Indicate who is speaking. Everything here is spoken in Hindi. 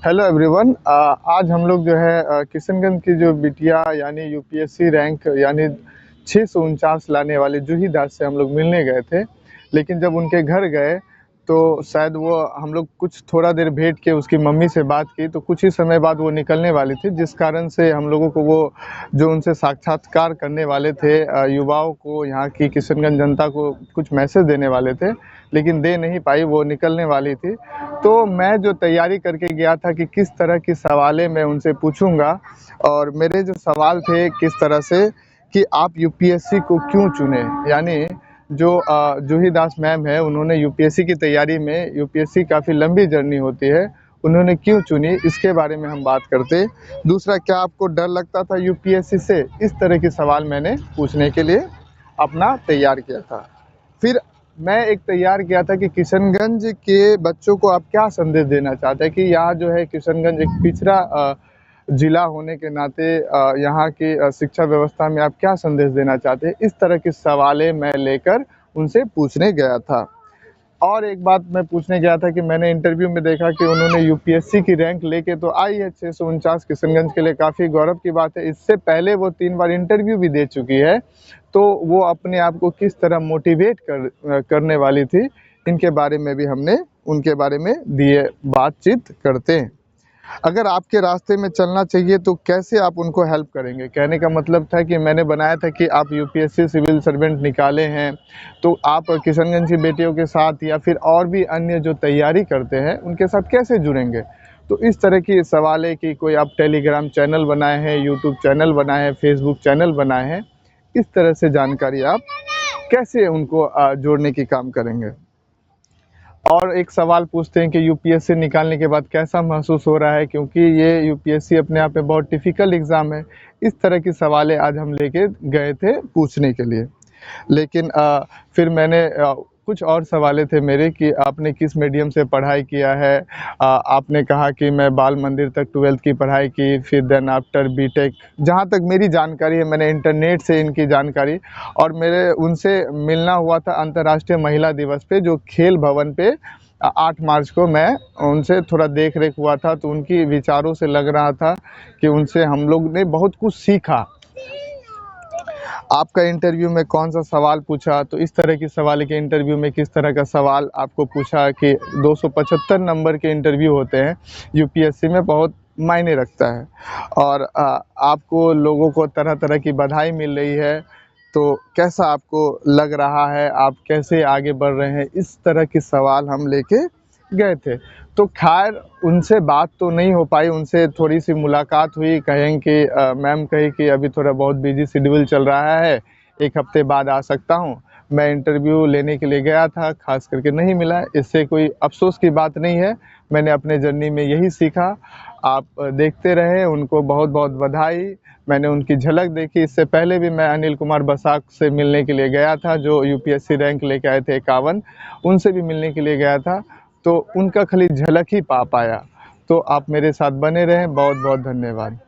Speaker 1: Hello everyone. आज हम लोग जो है किशनगंज की जो बिटिया यानी यूपीएससी रैंक यानी 649 लाने वाले जूही दास से हम लोग मिलने गए थे। लेकिन जब उनके घर गए तो शायद वो हम लोग कुछ थोड़ा देर भेंट के उसकी मम्मी से बात की तो कुछ ही समय बाद वो निकलने वाली थी, जिस कारण से हम लोगों को वो जो उनसे साक्षात्कार करने वाले थे युवाओं को, यहाँ की किशनगंज जनता को कुछ मैसेज देने वाले थे, लेकिन दे नहीं पाई, वो निकलने वाली थी। तो मैं जो तैयारी करके गया था कि किस तरह की सवालें मैं उनसे पूछूंगा, और मेरे जो सवाल थे किस तरह से कि आप यूपीएससी को क्यों चुने, यानी जो जूही दास मैम है उन्होंने यूपीएससी की तैयारी में, यूपीएससी काफ़ी लंबी जर्नी होती है, उन्होंने क्यों चुनी इसके बारे में हम बात करते। दूसरा, क्या आपको डर लगता था यूपीएससी से, इस तरह के सवाल मैंने पूछने के लिए अपना तैयार किया था। फिर मैं एक तैयार किया था कि किशनगंज के बच्चों को आप क्या संदेश देना चाहते हैं कि यहाँ जो है किशनगंज एक पिछड़ा ज़िला होने के नाते यहाँ की शिक्षा व्यवस्था में आप क्या संदेश देना चाहते हैं। इस तरह की सवालें मैं लेकर उनसे पूछने गया था। और एक बात मैं पूछने गया था कि मैंने इंटरव्यू में देखा कि उन्होंने यूपीएससी की रैंक लेके तो आई है 649, किशनगंज के लिए काफ़ी गौरव की बात है। इससे पहले वो 3 बार इंटरव्यू भी दे चुकी है, तो वो अपने आप को किस तरह मोटिवेट करने वाली थी, इनके बारे में भी हमने उनके बारे में दिए बातचीत करते हैं। अगर आपके रास्ते में चलना चाहिए तो कैसे आप उनको हेल्प करेंगे। कहने का मतलब था कि मैंने बनाया था कि आप यूपीएससी सिविल सर्वेंट निकाले हैं, तो आप किशनगंज की बेटियों के साथ या फिर और भी अन्य जो तैयारी करते हैं उनके साथ कैसे जुड़ेंगे। तो इस तरह की सवाल है कि कोई आप टेलीग्राम चैनल बनाए हैं, यूट्यूब चैनल बनाए हैं, फेसबुक चैनल बनाए हैं, इस तरह से जानकारी आप कैसे उनको जोड़ने की काम करेंगे। और एक सवाल पूछते हैं कि यूपीएससी निकालने के बाद कैसा महसूस हो रहा है, क्योंकि ये यूपीएससी अपने आप में बहुत डिफ़िकल्ट एग्ज़ाम है। इस तरह की सवालें आज हम लेके गए थे पूछने के लिए। लेकिन फिर मैंने कुछ और सवालें थे मेरे कि आपने किस मीडियम से पढ़ाई किया है। आपने कहा कि मैं बाल मंदिर तक 12th की पढ़ाई की, फिर देन आफ्टर बीटेक। जहाँ तक मेरी जानकारी है, मैंने इंटरनेट से इनकी जानकारी, और मेरे उनसे मिलना हुआ था अंतर्राष्ट्रीय महिला दिवस पे, जो खेल भवन पे 8 मार्च को मैं उनसे थोड़ा देख रेख हुआ था। तो उनकी विचारों से लग रहा था कि उनसे हम लोग ने बहुत कुछ सीखा। आपका इंटरव्यू में कौन सा सवाल पूछा, तो इस तरह की सवाल के इंटरव्यू में किस तरह का सवाल आपको पूछा कि 275 नंबर के इंटरव्यू होते हैं यूपीएससी में, बहुत मायने रखता है। और आपको लोगों को तरह तरह की बधाई मिल रही है, तो कैसा आपको लग रहा है, आप कैसे आगे बढ़ रहे हैं, इस तरह की सवाल हम लेके गए थे। तो खैर उनसे बात तो नहीं हो पाई, उनसे थोड़ी सी मुलाकात हुई। कहें कि मैम कही कि अभी थोड़ा बहुत बिजी शेड्यूल चल रहा है, 1 हफ्ते बाद आ सकता हूँ। मैं इंटरव्यू लेने के लिए गया था, खास करके नहीं मिला। इससे कोई अफ़सोस की बात नहीं है, मैंने अपने जर्नी में यही सीखा। आप देखते रहे, उनको बहुत बहुत बधाई। मैंने उनकी झलक देखी। इससे पहले भी मैं अनिल कुमार बसाक से मिलने के लिए गया था, जो यूपीएससी रैंक लेके आए थे 51, उनसे भी मिलने के लिए गया था, तो उनका खाली झलक ही पा पाया। तो आप मेरे साथ बने रहें। बहुत बहुत धन्यवाद।